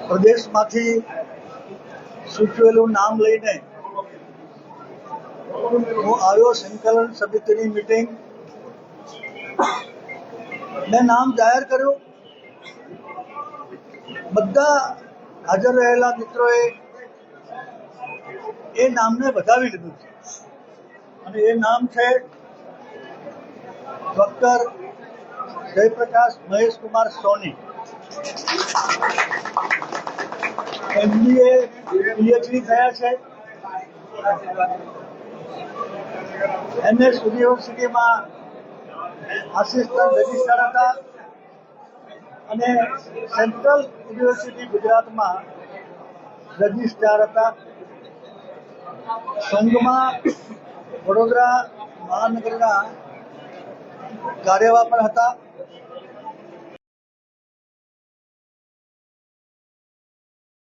પ્રદેશમાંથી સૂચવેલું નામ લઈને હું આવ્યો સંકલન સમિતિની મીટિંગ. મેં નામ જાહેર કર્યું. બધા હાજર રહેલા મિત્રોએ એ નામને વધાવી લીધું છે અને એ નામ છે ડોક્ટર જયપ્રકાશ મહેશકુમાર સોની. MBA PhD થયા છે. NS યુનિવર્સિટીમાં આસિસ્ટન્ટ રજિસ્ટ્રાર હતા અને સેન્ટ્રલ યુનિવર્સિટી ગુજરાતમાં રજિસ્ટ્રાર હતા. સંઘમાં વડોદરા મહાનગરના કાર્યવાહ પણ હતા.